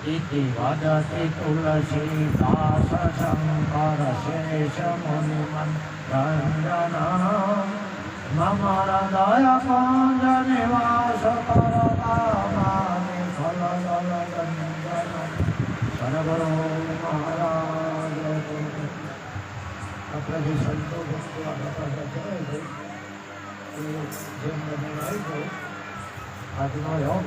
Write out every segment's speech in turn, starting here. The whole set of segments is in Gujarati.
इति वदति तुलसीदास शङ्कर शेषमुनिमन्त्रञ्जनम् मम हृदय निवास करतामानि फलदलगञ्जनम् सद्गुरु महाराज આપણે સંતો ભક્તો જેમ બનાવી દો આજનો યોગ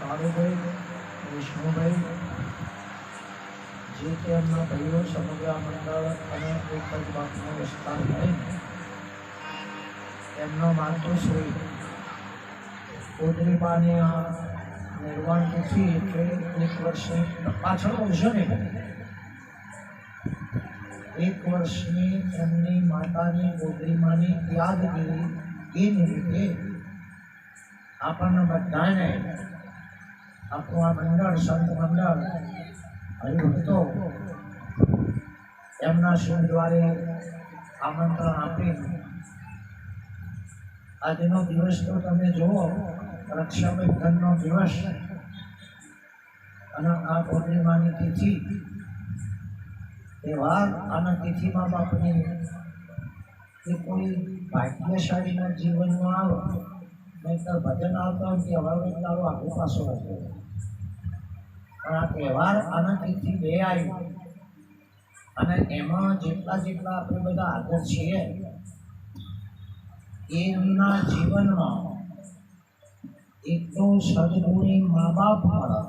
કાળુભાઈ વિષ્ણુભાઈ જે તે એમના ભાઈઓ સમગ્ર મંડળ અને એક જ વાતનો વિસ્તાર લઈને એમનો માતૃશ્રી ઉદરીબાની આ નિર્વાણ તિથિ એટલે 1 વર્ષની પાછળ વર્ષો ને 1 વર્ષની એમની માતાની ઉદરીમાની યાદગીરી એ નિમિત્તે આપણને બધાને આપણું આ મંડળ સંત મંડળ હરિભક્તો એમના શુભ દ્વારે આમંત્રણ આપી આજનો દિવસ તો તમે જુઓ રક્ષાબંધનનો દિવસ અને આ પૂર્ણિમાની તિથિ તહેવાર અને તિથિમાં બાપની એ કોઈ ભાગ્યશાળીના જીવનમાં આવે નહીંતર ભજન આવતા હોય તહેવારો તારો આખું પાછો હતો પણ આ તહેવાર અને તિથિ બે આવ્યું અને એમાં જેટલા આપણે બધા આગળ છીએ એમના જીવનમાં એક તો સદગુણી મા બાપ મળે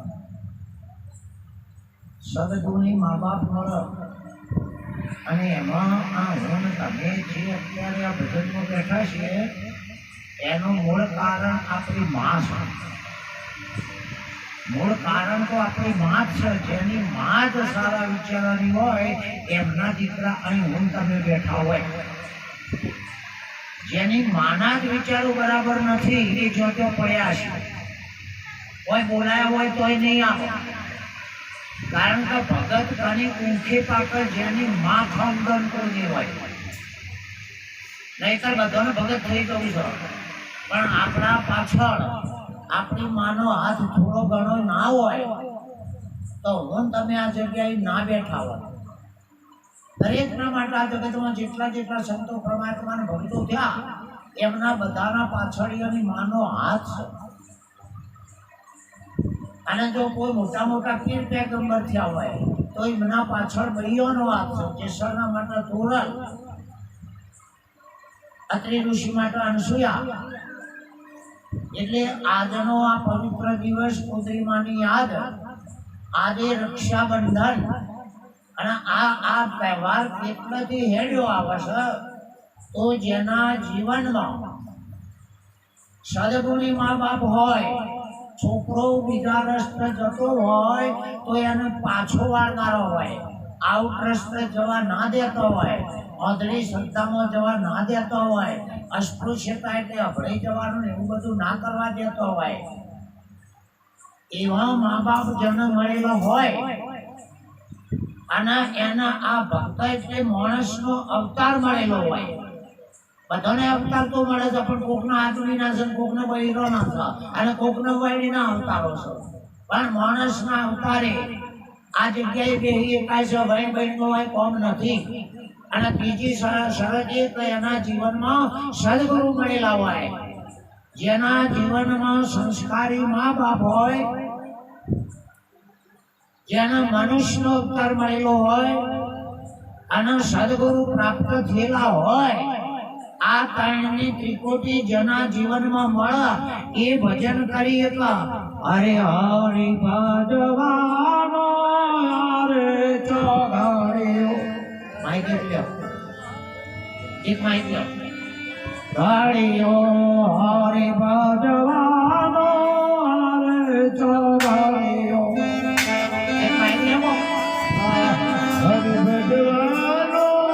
સદગુણી મા બાપ મળે અને એમાં આ હું તમે જે અત્યારે આ ભજનમાં બેઠા છીએ એનું મૂળ કારણ આપણી મા છે મૂળ કારણ તો આપણી મા જ છે જેની મા જ સારા વિચારવાની હોય એમના દીકરા અહીં હું તમે બેઠા હોય જેની માના જ વિચારો બરાબર નથી એ જોતો પડ્યા છે કોઈ બોલાયા હોય તોય નહીં આવે કારણ કે ભગત ઘણી ઊંખી પાકર જેની મા ખાનદાન કોઈ હોય નહીતર બધાને ભગત થઈ જવું છે પણ આપણા પાછળ આપણી માનો હાથ થોડો ઘણો ના હોય તો હું તમે આ જગ્યાએ ના બેઠા હોય દરેકના માટે આ જગતમાં જેટલા સંતો પરમાત્માને ભક્તો થયા એમના બધાના પાછળીઓની માનો હાથ છે અને જો કોઈ મોટા પીર પેગંબર થયા હોય તો એમના પાછળ ભાઈઓનો હાથ છે કેસરના માટે તોરલ અત્રિ ઋષિ માટે અનસુયા એટલે આજનો આ પવિત્ર દિવસ પૂર્ણિમાની યાદ આજે રક્ષાબંધન અને આ તહેવાર કેટલાથી હેડ્યો આવે છે તો જેના જીવનમાં સદગુણી મા બાપ હોય છોકરો બીજા રસ્તે જતો હોય તો એને પાછો વાળનારો હોય આઉટ રસ્તે જવા ના દેતો હોય ઓધળી સંસ્થામાં જવા ના દેતો હોય અસ્પૃશ્યતા એટલે અભળી જવાનું એવું બધું ના કરવા દેતો હોય એવા મા બાપ જેને મળેલો હોય અને એના આ ભક્ત એટલે માણસનો અવતાર મળેલો હોય બધાને અવતાર તો મળે છે પણ કોકના આદમીના છે કોકને બૈરોના છે અને કોકને વૈરીના અવતારો છે પણ માણસના અવતારે આ જગ્યાએ બેહી એકાય છે ભાઈ બહેનનો હોય કોમ નથી અને ત્રીજી શરત એ કે એના જીવનમાં સદગુરુ મળેલા હોય જેના જીવનમાં સંસ્કારી મા બાપ હોય જેના મનુષ્યનો અવતાર મળેલો હોય અને સદગુરુ પ્રાપ્ત થયેલા હોય આ ત્રણની ત્રિકોટી જેના જીવનમાં મળે એ ભજન કરી એટલે અરે હરિ ભજવાનો અરે ચોઘડિયો માઈક લ્યો એક માઈક લ્યો ઘડિયો હરિ ભજવાનો અરે ચોઘડિયો એક માઈક લ્યો હરિ ભજવાનો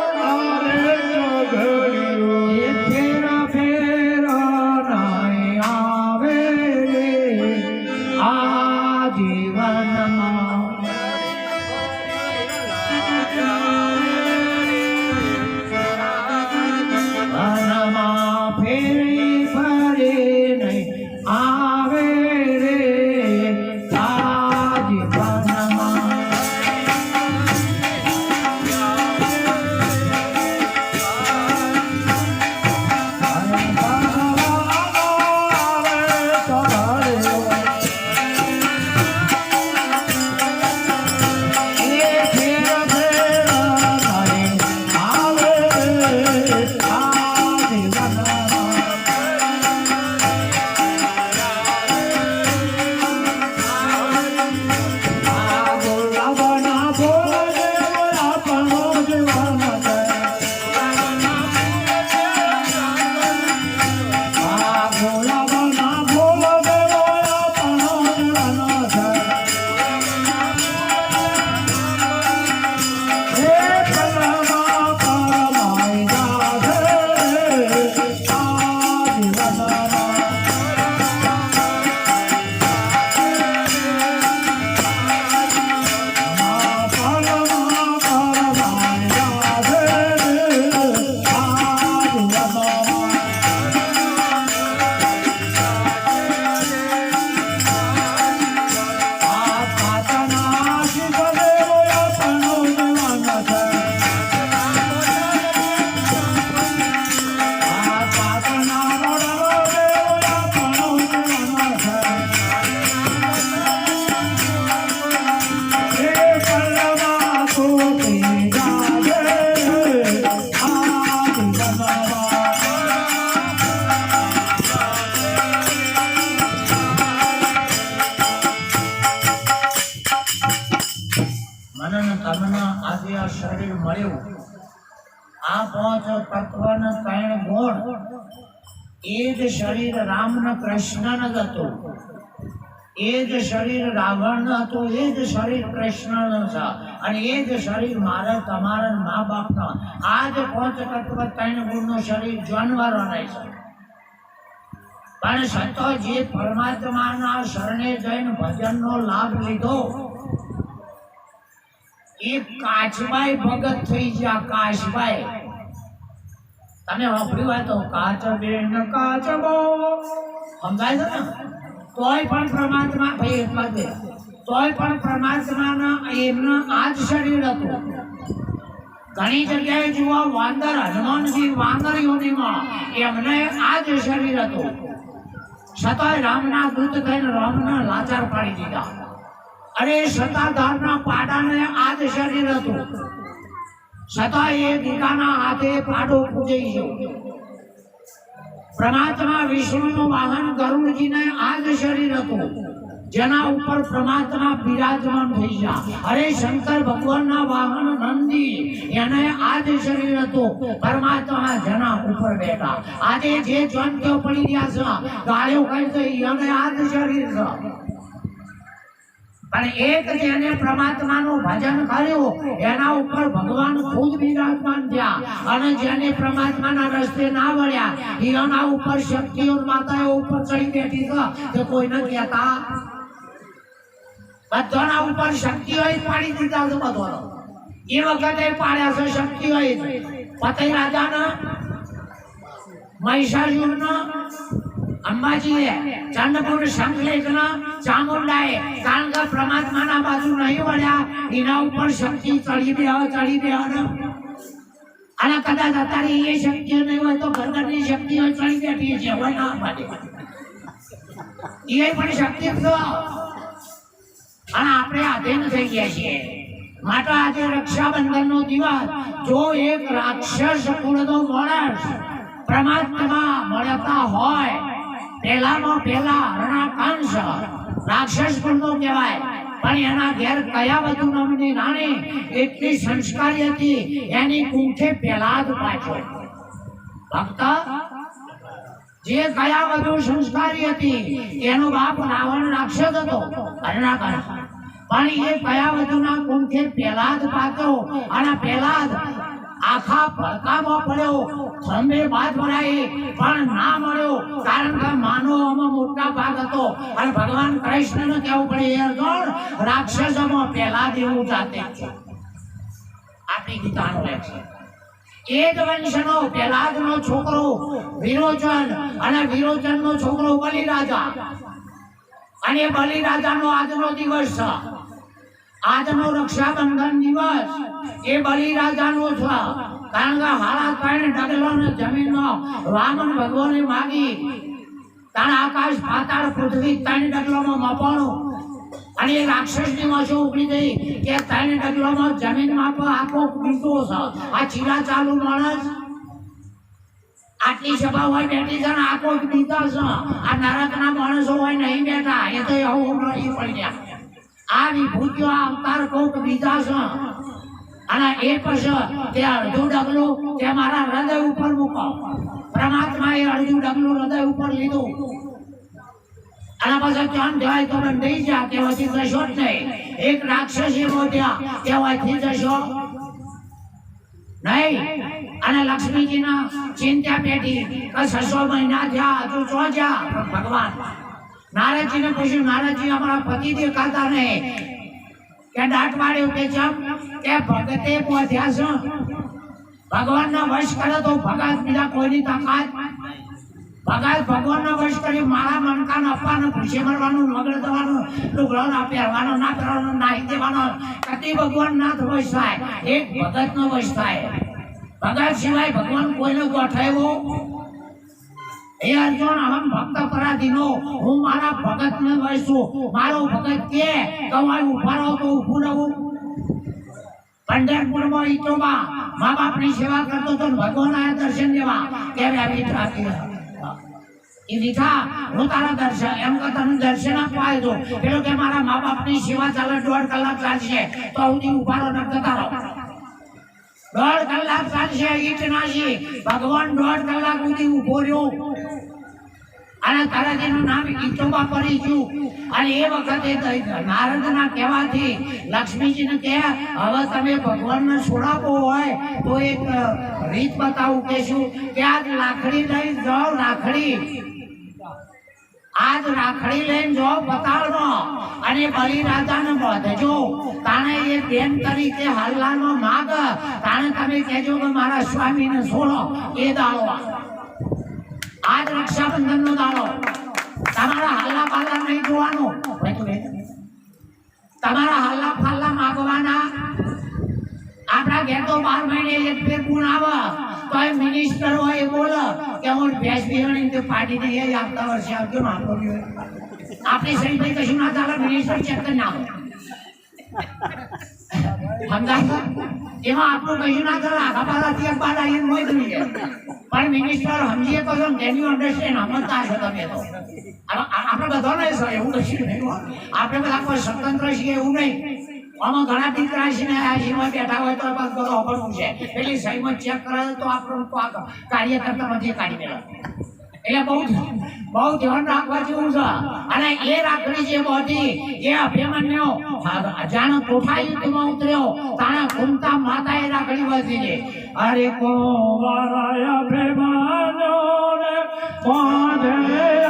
કર્યું. આ પાંચ તત્વના ત્રણ ગુણ એ જ શરીર રામ ને કૃષ્ણ ન હતું, એ જ શરીર રાવણ ન હતું, એ જ શરીર કૃષ્ણ ન છે, અને એ જ શરીર મારા તમારા મા બાપનો. આ જ પાંચ તત્વ ત્રણ ગુણનું શરીર જાનવરો નહીં છે. પણ સંતો જે પરમાત્માના શરણે જઈને ભજનનો લાભ લીધો એ કાચબાઈ ભગત થઈ ગયા. કાચબાઈ તમે વાપર્યું હોય તો કાચ બેન કાચબો સમજાય છે ને? તોય પણ પરમાત્મા ભાઈ એટલા દે તોય પણ પરમાત્માના એમના આ જ શરીર હતું. ઘણી જગ્યાએ જુઓ વાંદર હનુમાનજી વાંદર યોનીમાં એમને આ જ શરીર હતું. છતાંય રામના દૂત થઈને રામને લાચાર પાડી દીધા. અરે સતાધારના પાડાને આ જ શરીર હતું. છતાંય એ ગીતાના હાથે પાડો પૂજાઈ ગયો. પરમાત્મા વિષ્ણુનું વાહન ગરુડજીને આ જ શરીર હતું જેના ઉપર પરમાત્મા બિરાજમાન થઈ ગયા. અરે શંકર ભગવાનના વાહન નંદી એને આ જ શરીર હતું. પરમાત્મા જેના ઉપર બેઠા. આજે જે જંતુઓ પડી રહ્યા છે ગાળ્યો કહી છે એને આ જ શરીર છે. પણ એક જેને પરમાત્માનું ભજન કર્યું એના ઉપર ભગવાન ખુદ બિરાજમાન થયા. અને જેને પરમાત્માના રસ્તે ના વળ્યા એના ઉપર શક્તિઓ માતાઓ ઉપર ચડી બેઠી છે તે કોઈને કહેતા બધાના ઉપર શક્તિઓ પાડી દીધા છે. બધો એ વખતે પાડ્યા છે શક્તિઓ. પતઈ રાજાના મહિષાસુરના અંબાજીએ ચંદ્રપુર સંકલેશના ચામુંડાએ કારણ કે પરમાત્માના બાજુ નહીં વળ્યા એના ઉપર શક્તિ ચડી બે અને કદાચ અત્યારે એ શક્તિ નહીં હોય તો ગરગરની શક્તિઓ ચડી બેઠી છે. હોય ના પાડે એ પણ શક્તિ છે અને આપણે આધીન થઈ ગયા છીએ. માટે આજે રક્ષાબંધનનો દિવસ જો એક રાક્ષસ કુળનો માણસ પરમાત્મા મળતા હોય પહેલામાં પહેલા રણાકાંશ રાક્ષસ કુળનો કહેવાય. પણ એના ઘેર કયા વધુ નામની રાણી એટલી સંસ્કારી હતી એની કુંઠે પહેલા જ પાછો ભક્ત જે કયા વધુ સંસ્કારી હતી એનો બાપ રાવણ રાક્ષસ હતો રણાકાંશ. પણ એ કયા વધુના કુંઠે પહેલા જ પાછો અને પહેલા જ આખા ભડકામાં પડ્યો. ખંભે બાદ ભરાઈ પણ ના મળ્યો કારણ કે માનવોમાં મોટા ભાગ હતો અને ભગવાન કૃષ્ણને કહેવું પડે એ અર્જુન રાક્ષસોમાં પહેલા દેવું જાતે છે. આપણી ગીતાનો છે એ જ વંશનો પહેલાદનો છોકરો વિરોચન અને વિરોચનનો છોકરો બલિરાજા. અને બલિરાજાનો આજનો દિવસ છે. આજનો રક્ષાબંધન દિવસ એ બલિરાજાનો છે. કારણ કે હાડા ત્રણ ડગલોને જમીનમાં વામન ભગવાને માગી તાણ આકાશ પાતાળ પૃથ્વી ત્રણ ડગલોમાં માપવાનું. અને એ રાક્ષસની વાસો ઉભી થઈ કે ત્રણ ડગલોમાં જમીન માપો આખો પીતો છે. આ ચીરા ચાલુ માણસ આટલી સભા હોય બેઠી છે ને આખો પીતા છે. આ નરકના માણસો હોય નહીં બેઠા એ તો એવું નહીં પડી ગયા. આ વિભૂતિઓ અવતાર કોક બીજા છે અને એ પછી તે અડધું ડગલું તે મારા હૃદય ઉપર મૂકો. પરમાત્માએ અડધું ડગલું હૃદય ઉપર લીધું અને પછી ચાંદ દેવાય તો બંધ જા તેવાથી જશો જ નહીં. એક રાક્ષસી બોધ્યા તેવાથી જશો નહીં. અને લક્ષ્મીજીના ચિંતા પેટી કે 600 મહિના થયા હજુ ચો જા. ભગવાન નારદજીને પૂછ્યું નારદજી અમારા પતિ દેખાતા નહીં કે દાંત વાળ્યું કે જમ કે ભગતે પહોંચ્યા છો. ભગવાનનો વશ કરે તો ભગત બીજા કોઈની તાકાત. ભગત ભગવાનનો વશ કરી મારા મનકાન આપવાનું ભૂસે મરવાનું નગર દેવાનું લુગડો ના પહેરવાનો ના પહેરવાનો નાહી દેવાનો કદી ભગવાન ના વશ થાય. એક ભગતનો વશ થાય. ભગત સિવાય ભગવાન કોઈને ગોઠવ્યો એ અર્જુન અહમ ભક્ત પરાધીનો. હું મારા ભગતને વશ છું. મારો ભગત કે તમારે ઉભા રહો તો ઊભું રહું. પંઢરપુરમાં ઈટોમાં મા બાપની સેવા કરતો તો ભગવાન આયા દર્શન દેવા કે એ દીઠા હું તારા દર્શન એમ કે તને દર્શન આપવા આવ્યો હતો. પેલો કે મારા મા બાપની સેવા ચાલે 1.5 કલાક લાગશે તો સુધી ઉભા રહો ન જતા રહો. 1.5 કલાક ચાલશે ઈટ નાશી ભગવાન 1.5 કલાક સુધી ઉભો રહ્યો અને તરત એનું નામ ઈટોમાં પડી ગયું અને એ વખતે નારદના કહેવાથી લક્ષ્મીજીને કહે હવે તમે ભગવાનને છોડાવવો હોય તો એક રીત બતાવું કે શું કે આજ રાખડી લઈને જાઓ રાખડી લઈને જાઓ બતાવનો અને બલિરાજાને બાંધજો તાણે એ બેન તરીકે હલ્લાનો માગ તાણે તમે કહેજો કે મારા સ્વામીને છોડો એ દાડો આજ રક્ષાબંધન નો દાડો તમારા હલ્લા પાલ્લા નહીં જોવાનું તમારા હલ્લા ફાલ્લા માગવાના આપણા ઘેર તો 12 મહિને એક ફેર ગુણ આવે તો એ મિનિસ્ટર હોય એ બોલે કે હું ભેંસ બિહાણી તે પાડીને એ આવતા વર્ષે આવજો ને આપણી સહી ભાઈ કશું ના ચાલે મિનિસ્ટર ચેક કરી નાખો સમજાય એમાં આપણું કશું ના ચાલે આખા પાલાથી એક બાદ આવીને મોઈ દઈ જાય પણ મિનિસ્ટર સમજીએ તો કેન યુ અન્ડરસ્ટેન્ડ સમજતા હશો તમે તો આપણે બધાને એવું કશું નહીં આપણે બધા કોઈ સ્વતંત્ર છીએ એવું નહીં આમાં ઘણા દીકરા છે ને આ જીવમાં બેઠા હોય તો બસ બધો અપડવું છે પેલી સહીમાં ચેક કરે તો આપણું કાર્ય કરતા મધ્ય કાઢી મેળવે એટલે બહુ ધ્યાન રાખવા જેવું છે અને એ રાખડી જે બધી એ અભિમન્યુ જાણે તોફા યુદ્ધમાં ઉતર્યો તાણે કુંતા માતાએ રાખડી બાંધી છે અરે કોવારાય અભિમન્યુ ને બાંધે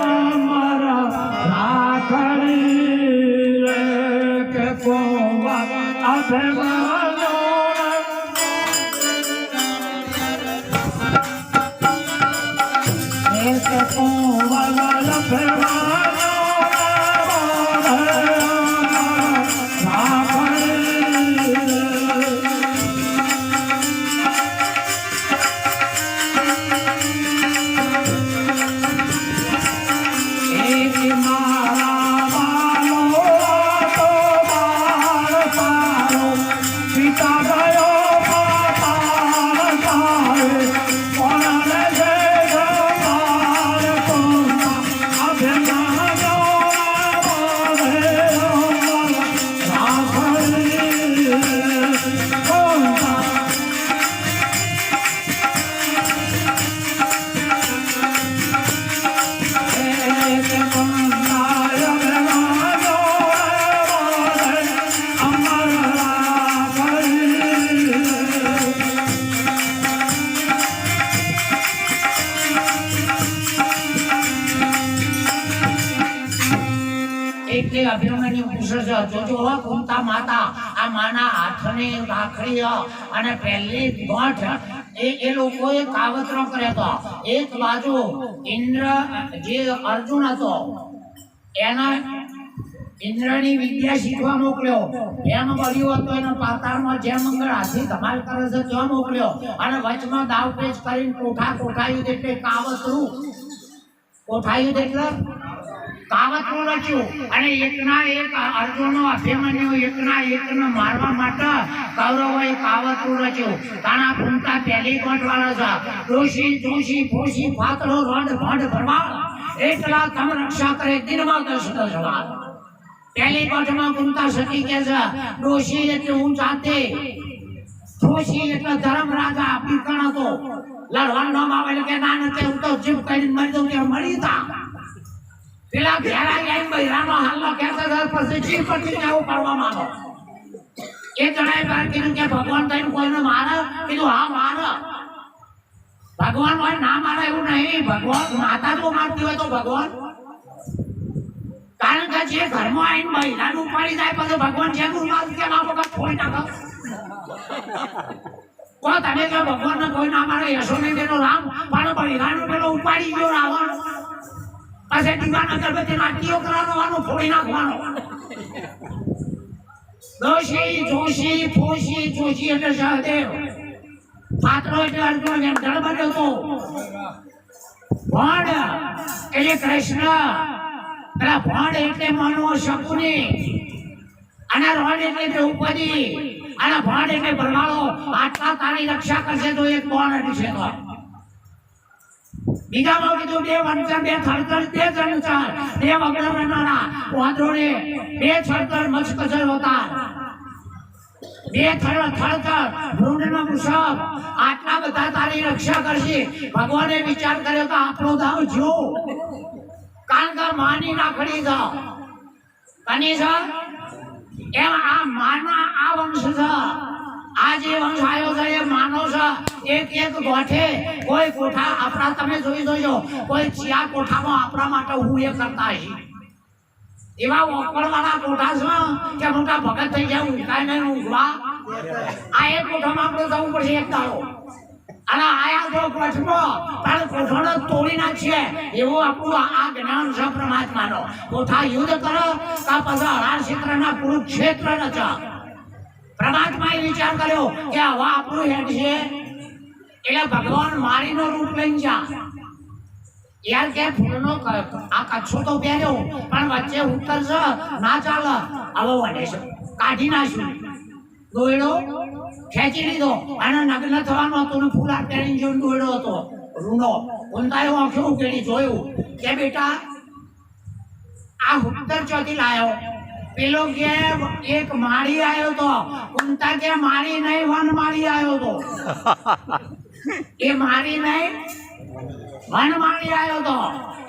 અમારા રાખડી રે કે કોવારા અભિમન્યુ અભિમન્યુ પૂછે છે જોજો કુંતા માતા આ માના હાથની રાખડી અને પહેલી ગોઠ એ લોકોએ કાવતરો કર્યો હતો એક બાજુ ઇન્દ્ર જે અર્જુન હતો એના ઇન્દ્રની વિદ્યા શીખવા મોકલ્યો એમ બળ્યું હતું એના પાતાળમાં જેમ મંગળ હાથી ધમાલ કરે છે ત્યાં મોકલ્યો અને વચમાં દાવ પેચ કરીને કોઠાયું એટલે કાવતરું કોઠાયું એટલે કાવતરું રચ્યું અને એકના એક અર્જુનનો અભિમન્યુ એકના એકને મારવા માટે કૌરવોએ કાવતરું રચ્યું તાણા કુંતા પહેલી ગોઠવાળા છે ડોશી જોશી ફોશી પાતળો રડ ભડ ભરવાળ એટલા તમ રક્ષા કરે દિનમાં 10 વાર પહેલી ગોઠમાં કુંતા સતી કે છે ડોશી એટલે હું જાતે ફોશી એટલે ધર્મ રાજા પીકણ હતો લડવાનો નામ આવે કે ના નથી હું તો જીવ કરીને મરી દઉં ત્યાં મરી તા પેલા ઘેરા જાય બૈરાનો હાલનો કહેતા પછી જીવ પરથી જવું કરવા માંગો એ જણાય બાર કીધું કે ભગવાન થઈને કોઈને મારે કીધું હા મારે ભગવાન હોય ના મારે એવું નહીં ભગવાન માતા જો મારતી હોય તો ભગવાન કારણ કે જે ઘરમાં આવીને બૈરાનું ઉપાડી જાય પછી ભગવાન જેનું મારું કે ના વખત ફોડી નાખો કો તમે કે ભગવાનને કોઈ ના મારે યશોદેવીનો રામ પણ બૈરાનું પેલો ઉપાડી ગયો રાવણ પાસે દીવાન અગરબત્તી નાટ્યો કરવાનો ફોડી નાખવાનો દોશી જોશી ફોશી જોશી એટલે સહદેવ પાત્રો એટલે અર્જુન એમ જળ બન્યો હતો ભણ એટલે કૃષ્ણ પેલા ભણ એટલે મનો શકુની અને રણ એટલે દ્રૌપદી અને ભણ એટલે ભરવાળો આટલા તારી રક્ષા કરશે તો એક કોણ હટશે તો બીજામાં કીધું બે વંચન બે થળતર બે જણચાર બે વગર બનાના વાંદરોને બે છળતર મચ્છ કચર હોતા બે થળથળ ભ્રૂણનો મુસાફ આટલા બધા તારી રક્ષા કરશે. ભગવાને વિચાર કર્યો તો આપણો દાવ જો કારણ કે માની નાખડી છે કની છે એમ આ માના આ વંશ છે. આ જે વંશ આવ્યો છે એ માનો છે. એક એક ગોઠે કોઈ કોઠા આપણા તમે જોઈ જોજો કોઈ ચિયા કોઠામાં આપણા માટે હું એ કરતા હશે એવા ઓકળવાળા કોઠા છે કે મોટા ભગત થઈ જાય ઉઠાય નહીં ઊંઘવા. આ એક કોઠામાં આપણે જવું પડશે એક દાડો અને આયા જો કોઠમાં પણ કોઠાને તોડી નાખીએ એવું આપણું આ જ્ઞાન છે પરમાત્માનો. કોઠા યુદ્ધ કરો કા પછી હરાર ક્ષેત્રના કુરુક્ષેત્ર રચા. પરમાત્માએ વિચાર કર્યો કે હવે આપણું હેડ છે એટલે ભગવાન મારીનો રૂપ લઈને જા. યાર કે ફૂલનો આ કચ્છો તો પહેર્યો પણ વચ્ચે ઉત્તર છે ના ચાલે હવે વડે છે કાઢી નાખ્યું દોયડો ખેંચી લીધો અને નગ્ન થવાનું હતું ને ફૂલ આ પહેરીને જેવો દોયડો હતો રૂનો ઊંધાયો આંખે ઉકેલી જોયું કે બેટા આ ઉત્તર ચોથી લાયો. પેલો કે એક માળી આવ્યો તો ઊંધા કે માળી નહીં વન માળી આવ્યો તો એ માળી નહીં વનમાળી આવ્યો તો.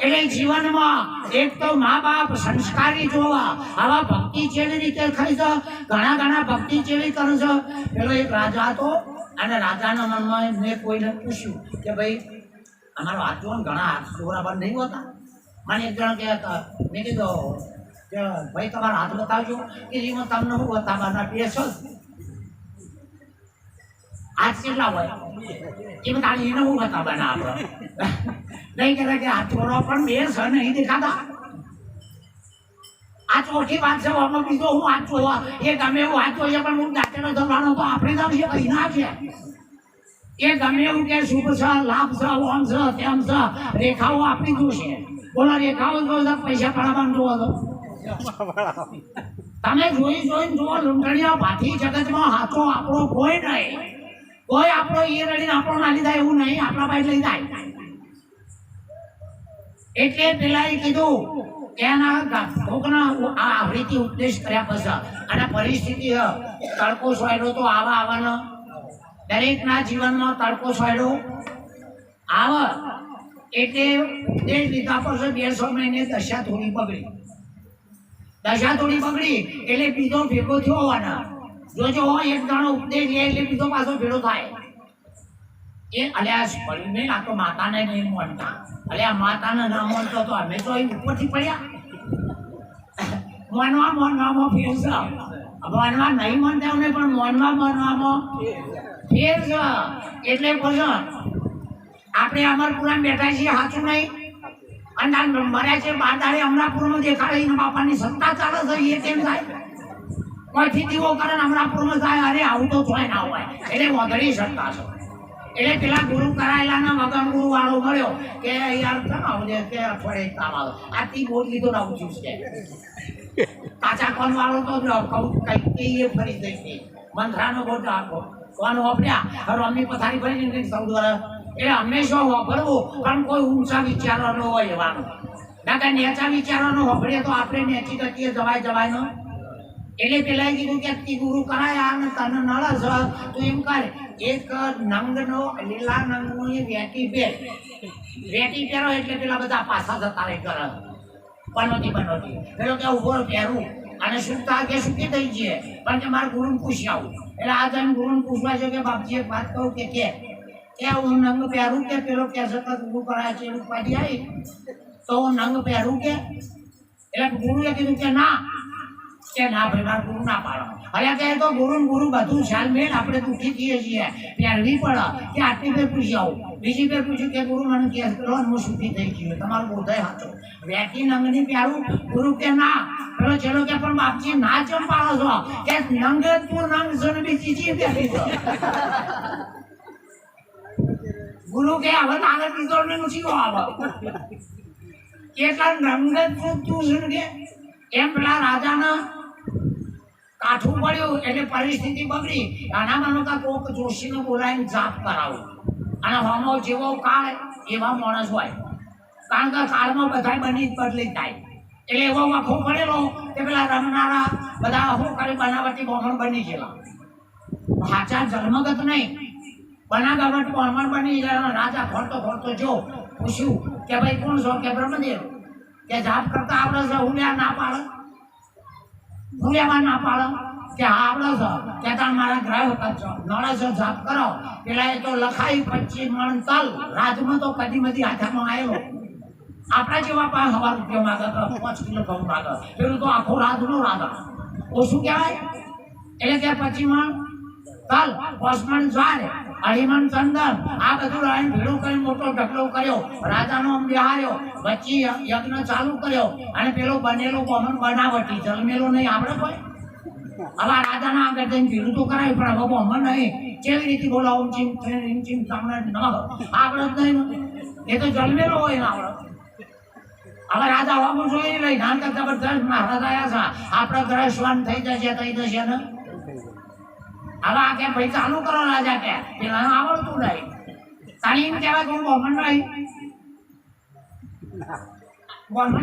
એટલે જીવનમાં એક તો મા બાપ સંસ્કારી જોવા આવા ભક્તિ કેવી રીતે થઈ છે ઘણા ભક્તિ કેવી કરે છે. પેલો એક રાજા હતો અને રાજાના મનમાં મેં કોઈને પૂછ્યું કે ભાઈ અમારો હાથ જોવા ઘણા હાથ બરાબર નહીં હોતા. મને એક જણ કહેતા મેં કીધું કે ભાઈ તમારા હાથ બતાવજો કે એમાં તમને શું બતાવવાના પેશો હાથ કેટલા હોય એ બધા એને હું બતાવવાના આપણે નહીં કરે કે આ ચોરો પણ બે છે નહીં દેખાતા. આ ચોથી વાત છે આમાં બીજો હું હાથ જોવા એ ગમે એવું હાથ જોઈએ પણ હું દાંતેનો જવાનો તો આપણે તો છે કઈ ના છે એ ગમે એવું કે શુભ છે લાભ છે ઓમ છે તેમ છે રેખાઓ આપણી જોશે. બોલો રેખાઓ જો પૈસા પડાવવાનું જોવો તો તમે જોઈને જુઓ લૂંટણીઓ ભાથી જગતમાં હાથો આપણો કોઈ નહીં. કોઈ આપણો એ રડીને આપણો ના લીધા એવું નહીં આપણા પાસે લઈ જાય. એટલે પેલા એ કીધું કે એના ભોગના આ આવૃત્તિ ઉપદેશ કર્યા પછી અને પરિસ્થિતિ તડકો સોયડો તો આવવાનો દરેકના જીવનમાં તડકો સોયડો આવે. એટલે ઉપદેશ લીધા પછી 200 મહિને દશા થોડી બગડી એટલે બીજો ભેગો થયો હોવાના. જોજો એક જણો ઉપદેશ લે એટલે બીજો પાછો ભેળો થાય. એ અલ્યા પડી નહીં આ તો માતાને નહીં માનતા. અલ્યા માતાને ના માનતો તો અમે તો ઉપરથી પડ્યા. માનવામાં ફેર છે. માનવા નહીં માનતા નહીં પણ માનવામાં ફેર છે. એટલે પછી આપણે અમરપુરામાં બેઠા છીએ સાચું નહીં અને મર્યા છે બારદાડે અમરાપુરમાં દેખાડે એના બાપાની સત્તા ચાલે છે એ કેમ થાય કોઈથી દીવો કરે અમરાપુરમાં થાય અરે આવું તો થાય ના હોય એટલે વધડી સત્તા છે. એટલે પેલા ગુરુ કરાયેલાના વગર ગુરુ વાળો મળ્યો કે યાર કેમ આવું છે કે અઠવાડિયે તાવ આવે આથી બોલ લીધો ના ઉઠ્યું છે કાચા કોન વાળો તો કઈ એ ફરી જઈ મંત્રાનો બોટ આપો કોન વાપર્યા રમની પથારી ફરી સૌ દ્વારા એટલે હંમેશા વાપરવું પણ કોઈ ઊંચા વિચારવાનો હોય એવાનું ના કે નેચા વિચારવાનો વાપરીએ તો આપણે નેચી ગતિએ જવાય ન. એટલે પેલા કીધું કે ગુરુ કરાયા અને તને નળ છે તો એમ કરે એક નંગનો લીલા નંગનો એ વેટી પહેરો એટલે પેલા બધા પાછા જતા રહે કરે બનોતી પેલો કે ઉભો પહેરું અને સુતા કે સુકી થઈ જઈએ પણ કે મારે ગુરુને પૂછી આવું. એટલે આ જઈને ગુરુને પૂછવા છે કે બાપજી એક વાત કહું કે હું નંગ પહેરું કે પેલો કે ગુરુ કરાય છે એવું પાડી આવી તો હું નંગ પહેરું કે એટલે ગુરુએ કીધું કે ના ભાઈ મારા ગુરુ ના પાડો. અરે કહે તો ગુરુ બધું ચાલ મેળ આપણે દુઃખી થઈએ છીએ પહેરવી પડે કે આટલી ફેર પૂછી આવું. બીજી ફેર પૂછ્યું કે ગુરુ મને કે હું સુખી થઈ ગયું તમારો બોધાય હતો વેટી નંગની પહેરું ગુરુ કે ના પેલો ચેલો કે પણ બાપજી ના ચમ પાડો છો કે નંગ તું નંગ છો ને બીજી ચીજ પહેરી છો. ગુરુ કે હવે તારે બીજો ને નથી આવે કે નંગ તું શું કે એમ પેલા રાજાના કાઠું પડ્યું એટલે પરિસ્થિતિ બગડી. આનામાં કોક જોશીને બોલાવીને જાપ કરાવું અને હોમો જેવો કાળ એવા માણસ હોય કારણ કે કાળમાં બધા બની બદલી થાય. એટલે એવો વખો પડેલો કે પેલા રમનારા બધા શું કરે બનાવટી બોમણ બની ગયેલા સાચા જન્મગત નહીં બનાગાવટ કોમણ બની રાજા ખોરતો જો પૂછ્યું કે ભાઈ કોણ છો કે બ્રહ્મદેવ કે જાપ કરતા આવડે છે હુંલ્યા ના પાડે હુંલ્યામાં ના પાડે કે હા આવડે છે કે તાર મારા ગ્રહ નળે છે જાપ કરો પેલા એ તો લખાઈ 25 મણ તલ રાજમાં તો કદી મધી હાથમાં આવેલો આપણા જેવા પાસે 1,000 રૂપિયા માગે 5 કિલો ઘઉં માગે પેલું તો આખો રાજનો રાજા ઓછું કહેવાય એટલે કે 25 મણ તલ 5 મણ જ્વાર 2.5 મણ ચંદન આ બધું લાઈન ભેળું કરી મોટો ઢગલો કર્યો રાજાનો આમ બિહાર્યો વચ્ચે યજ્ઞ ચાલુ કર્યો અને પેલો બનેલો કોમન બનાવટી જલમેલો નહીં આપણે કોઈ હવે રાજાના આગળ જઈને ભેળું તો કરાય પણ હવે કોમન નહીં કેવી રીતે બોલાવું ચીમ સામને ન આપણે જ નહીં એ તો જલમેલો હોય ને આપણે હવે રાજા હોવું જોઈએ લઈ નાન કરતા જબરદસ્ત મહારાજ આવ્યા છે આપણે ગ્રહ સ્વાન થઈ જશે ને હવે આ કે ભાઈ ચાલુ કરો રાજા કે પેલા આવડતું નહીં તાલીમ કહેવાય કે હું બ્રાહ્મણ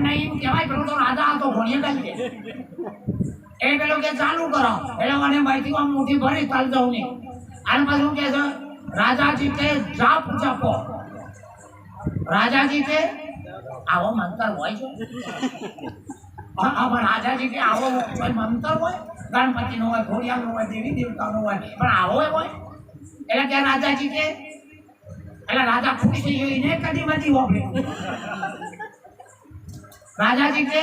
નહીં કહેવાય પેલો તો રાજા હતો ભણીએ કરી એ પેલો કે ચાલુ કરો એટલે મને માહિતી આમ મુઠ્ઠી ભરી ચાલ જાઉં નહીં અને પાછું કે છે રાજાજી કે જાપ જપો રાજાજી કે આવો મંતર હોય છે રાજાજી કે આવો મંતર હોય ગણપતિ નો હોય ઘોડિયાળ નો હોય દેવી દેવતા નો હોય પણ આવો હોય એટલે કે રાજાજી કે એટલે રાજા ખુશ થઈ ગયો એને કદી બધી હોબળી રાજાજી કે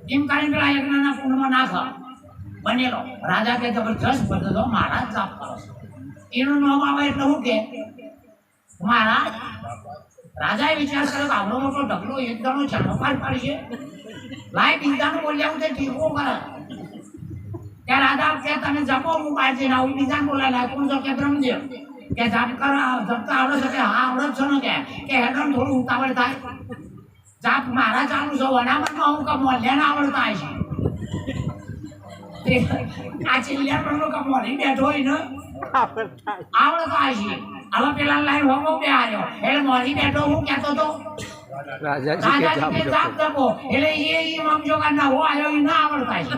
એમ કરીને પેલા યજ્ઞના કુંડમાં નાખ બનેલો રાજા કે જબરજસ્ત બધો મહારાજ જાપ કરો એનું નામ આવે એટલે હું કે મહારાજ રાજાએ વિચાર કર્યો કે આવડો મોટો ઢગલો એકદમ ચાણોપાર પાડશે લાય બીજાનું બોલ્યા તે ઠીકો કરે કે રાજા કે તમે જપો હું પાડશે ના બીજાને બોલાય કોણ છો કે બ્રહ્મદેવ કે જાપ જપતા આવડે છે કે હા આવડે છે ને કે હેડન થોડું ઉતાવળ થાય જાપ મારા ચાલુ છો અનામતમાં હું કમ મોલ્યાને આવડતા છે આ ચિલ્લિયા પરનો કમ મોલી બેઠો હોય ને આવડતા છે હવે પેલા લાઈન હોમો બે આવ્યો એટલે મોલી બેઠો હું કહેતો તો રાજાજી કે જાપ જપો એટલે એ સમજો કે નવો આવ્યો એ ના આવડતા છે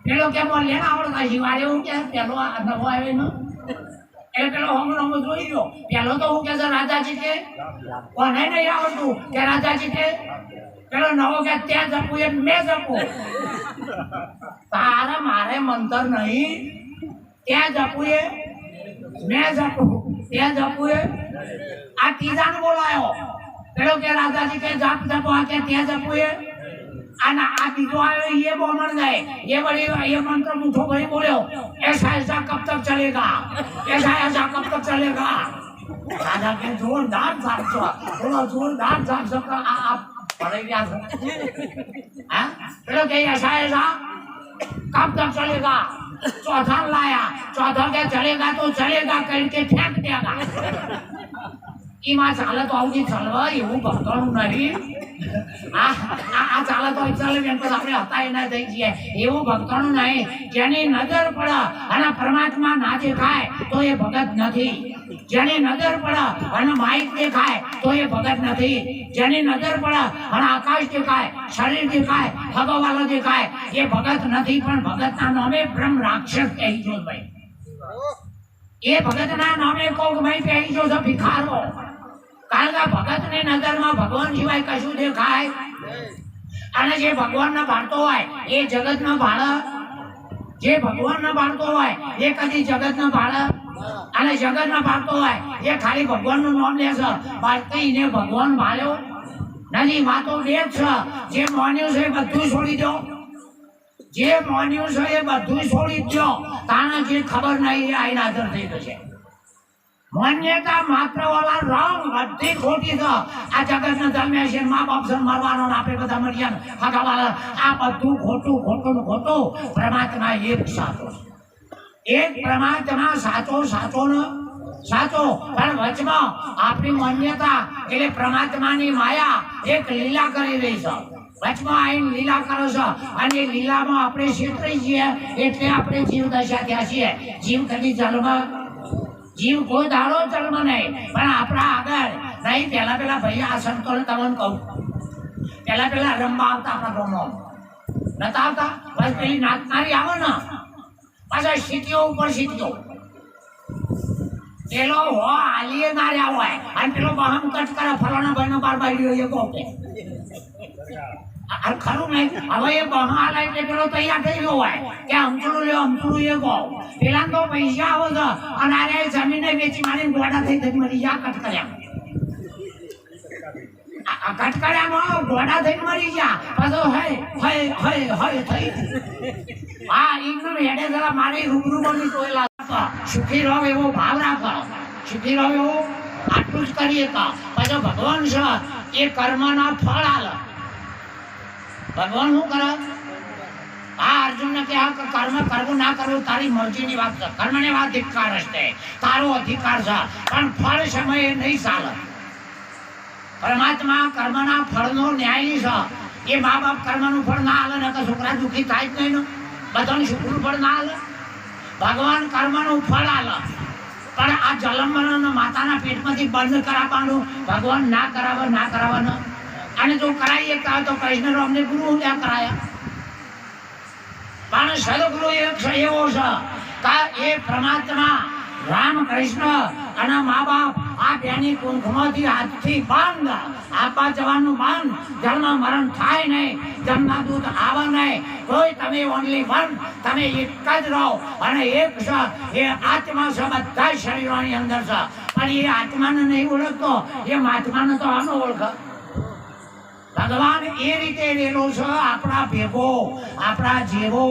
પેલો કે મોલ્યાને આવડતા છે વારે હું કે પેલો નવો આવ્યો ને એટલે પેલો હમણાં જોઈ ગયો પેલો તો હું કે છે રાજાજી કે કોને નહીં આવડતું કે રાજાજી કે પેલો નવો કે ત્યાં જપું એ મેં જપું તારે મારે મંતર નહીં ત્યાં જપું એ મેં જપું ત્યાં જપું એ આ ત્રીજાને બોલાયો પેલો કે રાજાજી કે જાપ જપો આ કે ત્યાં જપું એ અને આ બીજો આવ્યો એ બોમણ ગए ये बड़ी ये मंत्र मुठो भरी बोलो ऐसा ऐसा कब तक चलेगा ऐसा ऐसा कब तक चलेगा राजा के जोरदार जाप छो बोलो जोरदार जाप छो आप पढ़े गया हां बोलो के ऐसा ऐसा कब तक चलेगा चौथा लाया चौथा के चलेगा तो चलेगा करके फेंक देगा ઈમાં ચાલે તો આવું ચાલવા એવું ભક્તોનું નહીં આ ચાલે તો ચાલે એમ તો આપણે હતા એ ના થઈ જઈએ એવું ભક્તોનું નહીં જેની નજર પડે અને પરમાત્મા ના દેખાય તો એ ભગત નથી જેની નજર પડે અને માઇક દેખાય તો એ ભગત નથી જેની નજર પડે અને આકાશ દેખાય શરીર દેખાય ભગવાલો દેખાય એ ભગત નથી પણ ભગતના નામે બ્રહ્મ રાક્ષસ કહી જો ભાઈ એ ભગતના નામે કોક ભાઈ કહી જો છે ભિખારો કારણ કે ભગતની નજરમાં ભગવાન સિવાય કશું દેખાય અને જે ભગવાનને ભાળતો હોય એ જગતનો ભાળે જે ભગવાનને ભાળતો હોય એ કદી જગતને ભાળે અને જગતને ભાળતો હોય એ ખાલી ભગવાનનું નામ લે છે બાકી એને ભગવાન ભાળ્યો નથી વાતો બે છે જે માન્યું છે એ બધું છોડી દો જે માન્યું છે એ બધું છોડી દો તાને જે ખબર નહીં એ આઈને હાજર થઈ જશે માન્યતા માત્ર વાળા રંગ બધી ખોટી છે આ જગતના જન્મ્યા છે મા બાપ સર મરવાનો આપણે બધા મર્યા હગાવાળા આ બધું ખોટું પરમાત્મા એક સાચો એક પરમાત્મા સાચો ને સાચો પણ વચમાં આપણી માન્યતા એટલે પરમાત્માની માયા એક લીલા કરી રહી છે વચમાં આવીને લીલા કરે છે અને લીલામાં આપણે છેતરાઈ છીએ એટલે આપણે જીવ દશા થયા છીએ જીવ કદી જન્મ જીવ કોઈ દાડો જન્મ નહીં પણ આપણા આગળ નહીં પેલા ભાઈ આ સંતોને તમને કહું પેલા રમવા આવતા આપણા ગામમાં નતા આવતા બસ પેલી નાચનારી આવે ને પાછા સીટીઓ ઉપર સીટીઓ પેલો હો આલીએ ના રહ્યા હોય અને પેલો બહમ કટ કરે ફલાણા ભાઈનો બાર બાઈડ્યો એ કોકે આ ખરું નહીં હવે એ બહા આલે એટલે પેલો તૈયાર થઈ ગયો હોય કે અમથુડું એ કહો પેલા તો પૈસા આવો છે અને આરે જમીને વેચી મારીને ગોડા થઈ થઈ મરી જા કટ કર્યા કટકડામાં ગોડા થઈને મરી ગયા પાછો હય થઈ આ ઈનો હેડે જરા મારી રૂબરૂ બની તોયલા સુખી રહો એવો ભાવ રાખો સુખી રહો એવો આટલું જ કરીએ કા પાછો ભગવાન છે એ કર્મના ફળ આલે ભગવાન શું કરે આ અર્જુનને કહે કે કર્મ કરવું ના કરવું તારી મરજીની વાત છે કર્મની વાત ધિક્કાર હશે તારો અધિકાર છે પણ ફળ સમયે નહીં ચાલે પરમાત્મા કર્મના ફળનો ન્યાયી છે એ મા બાપ કર્મનું ફળ ના આલે ને કે છોકરા દુઃખી થાય જ નહીં બધાનું શુક્રનું ફળ ના આલે ભગવાન કર્મનું ફળ આલે પણ આ જલમ મરણ માતાના પેટમાંથી બંધ કરાવવાનું ભગવાન ના કરાવવાનું અને જો કરાવીએ તો કૃષ્ણ અમને ગુરુ ત્યાં કરાયા પણ સદગુરુ એક એવો છે કે એ પરમાત્મા રામ કૃષ્ણ અને મા બાપ આ બેની કુંખમાંથી હાથથી બંધ આપવા જવાનું બંધ જન્મ મરણ થાય નહીં જમના દૂધ આવે નહીં કોઈ તમે ઓનલી વન તમે એક જ રહો અને એક છે એ આત્મા છે બધા શરીરોની અંદર છે પણ એ આત્માને નહીં ઓળખતો એ મહાત્માને તો આનો ઓળખ ભગવાન એ રીતે રહેલો છે આપણા ભેગો આપણા જેવો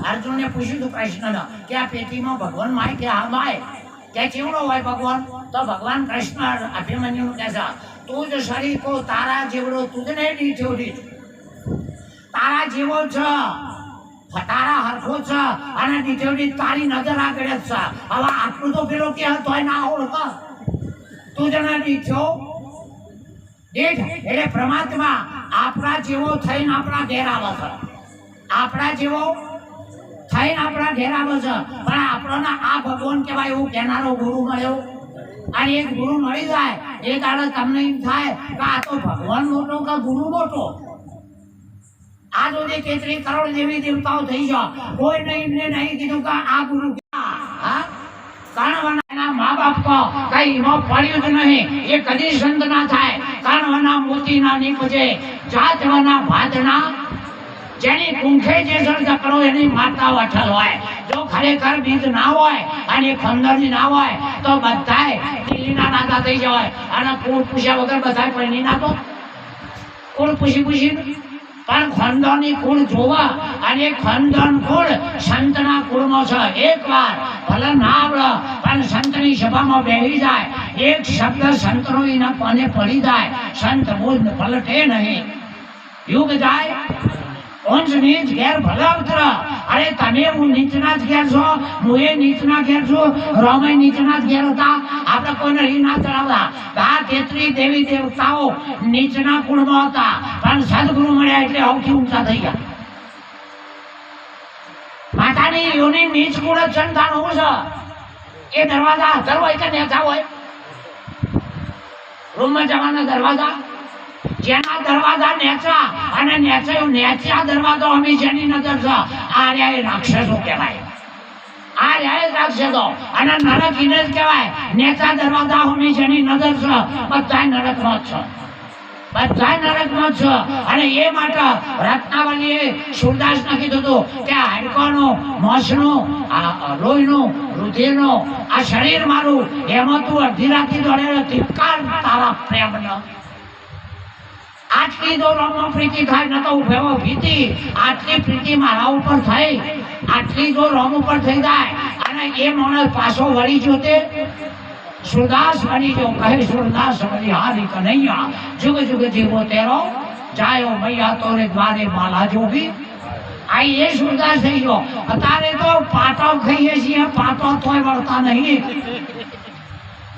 અર્જુનને પૂછ્યું હતું કૃષ્ણને કે આ પેટીમાં ભગવાન માય કે હા માય કે કેવડો હોય ભગવાન તો ભગવાન કૃષ્ણ અભિમન્યુનું કહે છે તું જ શરીર કો તારા જેવડો તું જ નહીં દીઠ્યો દીઠ તારા જેવો છે તારા હરખો છે અને દીઠ્યો દીઠ તારી નજર આગળ જ છે હવે આટલું તો પેલો કે તોય ના ઓળખ તું જ ના દીઠ્યો દીઠ એટલે પરમાત્મા આપણા જેવો થઈને આપણા ઘેર આવે છે આપણા જેવો થઈને આપણા ઘેર આવે છે પણ આપણને આ ભગવાન કહેવાય એવું કહેનારો ગુરુ મળ્યો અને એક ગુરુ મળી જાય એ દાડે તમને એમ થાય કે આ તો ભગવાન મોટો કે ગુરુ મોટો આ સુધી 33 કરોડ દેવી દેવતાઓ થઈ ગયા કોઈ એમને નહીં કીધું કે આ ગુરુ હા કાણવાના મા બાપ કો કઈ એમાં પડ્યું જ નહીં એ કદી સંત ના થાય કાણવાના મોતી ના નીપજે જાતવાના ભાતના જેની કુંખે જે સર્જ કરો એની માતા વઠલ હોય જો ખરેખર બીજ ના હોય અને ખંડરની ના હોય તો બધાય દિલ્હીના નાતા થઈ જવાય અને કુળ પૂછ્યા વગર બધાય પૈણી નાખો કુળ પૂછી પણ ખંડોની કુળ જોવા અને ખંડન કુળ સંતના કુળનો છે એકવાર ભલે ના આવડે પણ સંતની સભામાં બેસી જાય એક શબ્દ સંતનો એના પાને પડી જાય સંત બોલ પલટે નહીં યુગ જાય અંશ નીચ ઘેર ભલે ઉતર અરે તમે હું નીચના જ ઘેર છો હું એ નીચના ઘેર છું રોમય નીચના જ ઘેર હતા આપણે કોઈને રી ના ચડાવતા આ 33 દેવી દેવતાઓ નીચના કુળમાં હતા પણ સદગુરુ મળ્યા એટલે સૌથી ઊંચા થઈ ગયા માતાની યોની નીચ કુળ જ સંતાન હું છે એ દરવાજા હાજર હોય કે નેચા હોય રૂમમાં જવાના દરવાજા જેના દરવાજા નેચા અને નેચા દરવાજો હંમેશાની નજર છે આ રહ્યા રાક્ષસો કહેવાય આ રહ્યા રાક્ષસો અને નરક એને જ કહેવાય નેચા દરવાજા હંમેશાની નજર છે બધા નરકમાં છે બધા નરકમાં છે અને એ માટે રત્નાવલીએ સુરદાસને કીધું હતું કે હાડકાનું મોસનું લોહીનું રુધિરનું આ શરીર મારું એમાં તું અડધી રાતથી દોડે ધિક્કાર તારા પ્રેમનો આટલી જો રોમમાં પ્રીતિ થાય ન તો ઉભેવો ભીતિ આટલી પ્રીતિ મારા ઉપર થઈ આટલી જો રોમ ઉપર થઈ જાય અને એ માણસ પાછો વળી જોતે સુરદાસ બની જો કહે સુરદાસ બની હારી કનૈયા જુગ જુગ જીવો તેરો જાયો મૈયા તોરે દ્વારે માલા જોગી આ એ સુરદાસ થઈ ગયો અત્યારે તો પાટો ખાઈએ છીએ પાટો તોય વળતા નહીં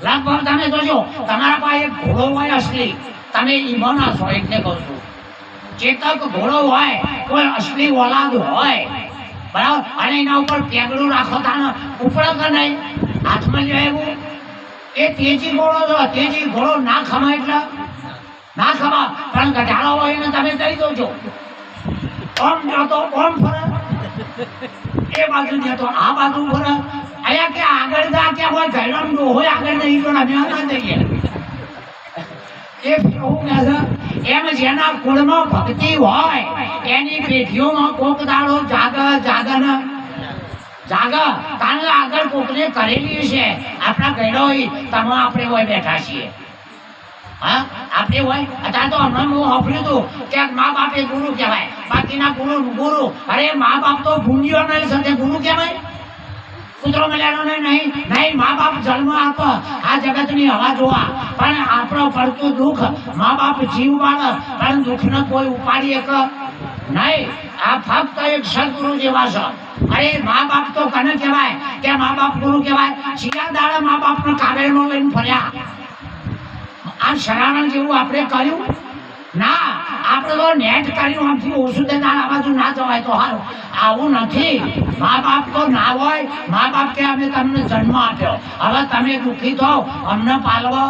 લગભગ તમે જોજો તમારા પાસે એક ઘોડો હોય અસલી તમે ઈમાના છો એટલે કહું છું ચેતક ઘોડો હોય કોઈ અસલી ઓલાદ હોય બરાબર અને એના ઉપર પેગડું રાખો તાને ઉપર કે નહીં હાથમાં લેવું એ તેજી ઘોડો છો તેજી ઘોડો ના ખમા એટલે ના ખમા પણ ગઢાળો હોય ને તમે કહી દો છો ઓમ જો તો ઓમ ફરે એ બાજુ જતો આ બાજુ પર અહીંયા કે આગળ જા કે હોય ઘરનો હોય આગળ નહીં તો અમે ના જઈએ એ હું કહે છે એમ જેના કુળમાં ભક્તિ હોય એની પેઢીઓમાં કોક દાડો જાગન કારણ આગળ કોકને કરેલી છે આપણા ઘરડો તમે આપણે હોય બેઠા છીએ હા આપણે હોય અત્યારે તો હમણાં હું સાંભળ્યું હતું કે મા બાપ એ ગુરુ કહેવાય બાકીના ગુરુ અરે મા બાપ તો ભૂંડીઓ નહીં સાથે ગુરુ કહેવાય પુત્રો મળ્યાનો નહીં મા બાપ જન્મ આપો આ જગતની હવા જોવા પણ આપણો પડતું દુઃખ મા બાપ જીવ બાળક પણ દુઃખને કોઈ ઉપાડી એક નહીં આ ફક્ત એક સદગુરુ જેવા છે અરે મા બાપ તો કને કહેવાય કે મા બાપ ગુરુ કહેવાય છિયા દાડા મા બાપનો કાગળમાં લઈને ફર્યા આ શરાણા જેવું આપણે કર્યું ના આપણે તો નેટ કર્યું આમથી ઓછું દેનાર આ બાજુ ના જવાય તો હારું આવું નથી મા બાપ તો ના હોય મા બાપ કે અમે તમને જન્મ આપ્યો હવે તમે દુઃખી થાઓ અમને પાલવો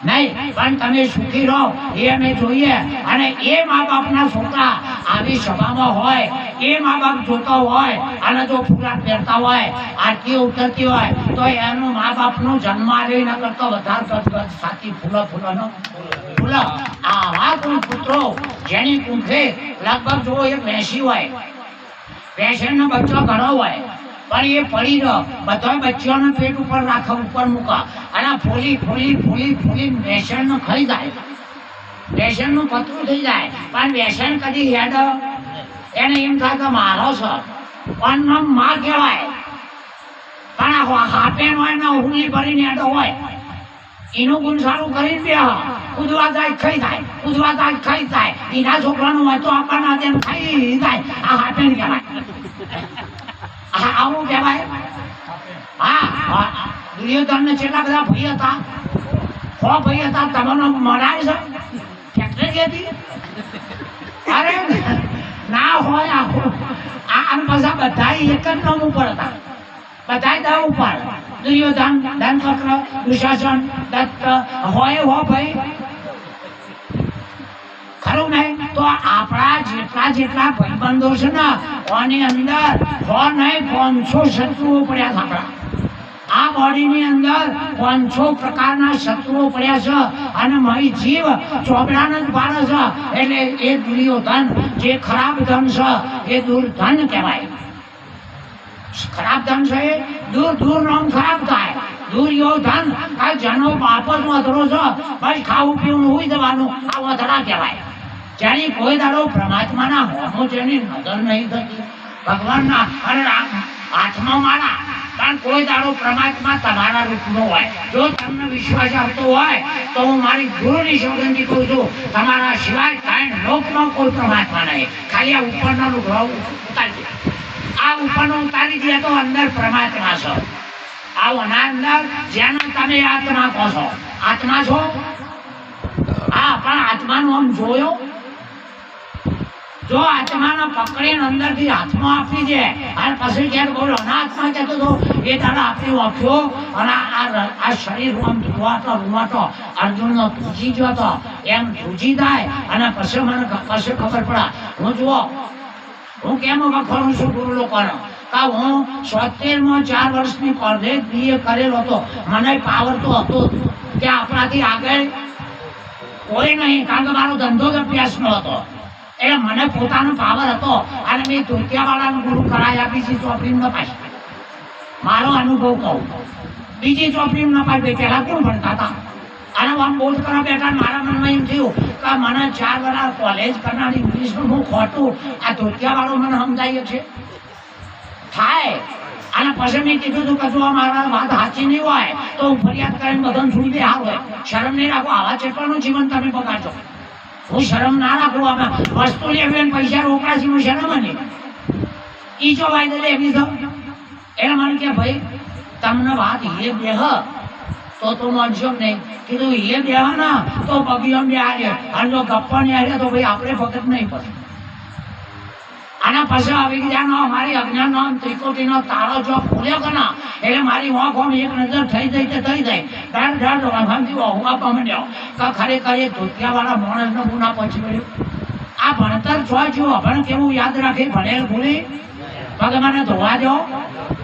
નહીં પણ તમે સુખી રહો એ અમે જોઈએ અને એ મા બાપના છોકરા આવી સભામાં હોય એ મા બાપ જોતા હોય અને જો ફૂલા પહેરતા હોય આરતી ઉતરતી હોય તો એનું મા બાપનું જન્મ આવી ન કરતો વધારે સાથી ફૂલો આવા કોઈ પુત્રો જેની કુંઠે લગભગ જો એક વેસી હોય વેસણનો બચ્ચો ઘણો હોય પણ એ પડી રહ્યો બધા બચ્ચાઓને પેટ ઉપર રાખો ઉપર મૂકા અને ફૂલી વેસણનું ખાઈ જાય વેસણનું પતરું થઈ જાય પણ વેસણ કદી હેડ એને એમ થાય કે મારો છે પણ માં કહેવાય પણ હાપેન હોય ને હુલી ભરીને હેડો હોય એનું ગુણ સારું કરીને બે કૂદવા જાય ખાઈ જાય એના છોકરાનું હોય તો આપણને તેમ ખાઈ જાય આ હાપેન કહેવાય આવું કહેવાય હા દુર્યોધન ને કેટલા બધા ભાઈ હતા 6 ભાઈ હતા તમને મરાય છે ફેક્ટરી હતી અરે ના હોય આ પાછા બધા એક જ નામ ઉપર હતા બધા દા ઉપર દુર્યોધન ધનચક્ર દુશાસન દત્ત હોય હો ભાઈ ખરું નહીં તો આપણા જેટલા ભાઈબંધો છે ને ઓની અંદર 500 શત્રુઓ પડ્યા છે આપણા આ બોડીની અંદર 500 પ્રકારના શત્રુઓ પડ્યા છે અને મારી જીવ ચોપડાને જ પાડે છે એટલે એ દુર્યોધન જે ખરાબ ધન છે એ દુર્ધન કહેવાય ખરાબ ધન છે દૂર નામ ખરાબ થાય દુર્યોધન આ જેનો બાપ જ વધરો છે બસ ખાવું પીવું હોઈ જવાનું આ વધરા કહેવાય જેની કોઈ દાડો પરમાત્માના હોમો જેની નજર નહીં થતી ભગવાનના અને હાથમાં માળા પણ કોઈ દાડો પરમાત્મા તમારા રૂપનો હોય જો તમને વિશ્વાસ આવતો હોય તો હું મારી ગુરુની સોગંદી કહું છું તમારા સિવાય કાંઈ લોકમાં કોઈ પરમાત્મા નહીં ખાલી આ ઉપરના લુગડાઓ ઉતારી આ ઉપરનો ઉતારી દે તો અંદર પરમાત્મા છો આ અંદર જેને તમે આત્મા કહો છો આત્મા છો હા પણ આત્માનું આમ જોયો જો આત્માને પકડીને અંદરથી હાથમાં આપી દે અને પછી ક્યાંક બોલો અનાત્મા કહેતો તો એ તારા આપણી વાંખ્યો અને આ શરીર આમ રૂવાતો અર્જુનનો ધ્રુજી ગયો હતો એમ ધ્રુજી જાય અને પછી મને પછી ખબર પડે હું જુઓ હું કેમ વખોડું છું ગુરુ લોકોનો કે હું 77માં 4 વર્ષની કોલેજ BA કરેલો હતો મને પાવર તો હતો કે આપણાથી આગળ કોઈ નહીં કારણ કે મારો ધંધો જ અભ્યાસનો હતો એટલે મને પોતાનો પાવર હતો અને મેં ધોતિયાવાળાનો ગુરુ કરાયા બીજી ચોપડીમાં ન પાછી મારો અનુભવ કહું બીજી ચોપડીમાં ન પાછી પહેલાં કેમ ભણતા હતા અને આમ બોલ કરવા બેઠા મારા મનમાં એમ થયું કે મને 4 વર્ષ કોલેજ કરનાર ઇંગ્લિશનું હું ખોટું આ ધોતિયાવાળો મને સમજાય છે થાય અને પછી મેં કીધું હતું કે જો મારા વાત સાચી નહીં હોય તો હું ફરિયાદ કરીને બધાને છૂટી દે હાલ હોય શરમ નહીં રાખો આવા ચેટવાનું જીવન તમે બગાડો હું શરમ ના રાખું આમાં વસ્તુ લેવી પૈસા રોકડા છે હું શરમ નહીં ઈ જો વાયદો લેવી તો એને મને કે ભાઈ તમને વાત એ બેહ તો માનશો નહીં કીધું એ બેહ ના તો બગીઓ બે હારે અને જો ગપ્પા ને હારે તો ભાઈ આપણે ભગત નહીં પડે આના પછી આવી ગયાનો મારી અજ્ઞાનનો ત્રિકોટીનો તાળો જો ખોલ્યો કે ના એટલે મારી આંખો એક નજર થઈ જાય ડાળ વાંધી હું આપવા માંડ્યો કે ખરેખર એ ધોતિયાવાળા માણસનો ગુના પછી વળ્યો આ ભણતર છો જો ભણ કેવું યાદ રાખે ભણેલ ભૂલી પગ મને ધોવા દો.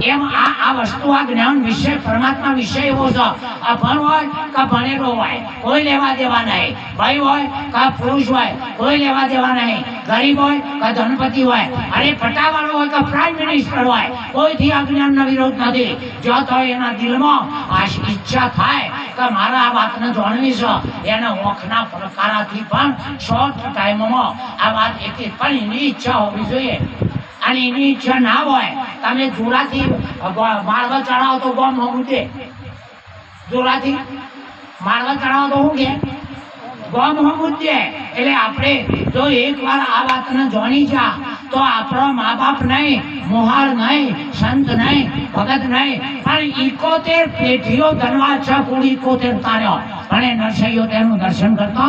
એમ આ વસ્તુ આ જ્ઞાન વિષય પરમાત્મા વિષય એવો છે. અભણ હોય કે ભણેલો હોય કોઈ લેવા દેવા નહીં, ભાઈ હોય કે પુરુષ હોય કોઈ લેવા દેવા નહીં, ગરીબ હોય કે ધનપતિ હોય, અરે પટાવાળો હોય કે પ્રાઇમ મિનિસ્ટર હોય, કોઈથી આ જ્ઞાનનો વિરોધ નથી. જો તો એના દિલમાં આ ઈચ્છા થાય કે મારા આ વાતને જાણવી છે, એના ઓખના પ્રકારાથી પણ શોર્ટ ટાઈમમાં આ વાત એક પણ એની ઈચ્છા હોવી જોઈએ. અને એની ઈચ્છા ના હોય, તમે જોરાથી માળવા ચડાવો તો ગોમ હોવું દે, જોરાથી માળવા ચડાવો તો શું કે ગોમ હોવું દે. એટલે આપણે જો એકવાર આ વાતને જાણી જા તો આપણો મા બાપ નહીં, મોહાળ નહીં, સંત નહીં, ભગત નહીં, પણ 71 પેઢીઓ ધનવાદ છે. કુળ 71 તાર્યો અને નરસૈયો તેનું દર્શન કરતો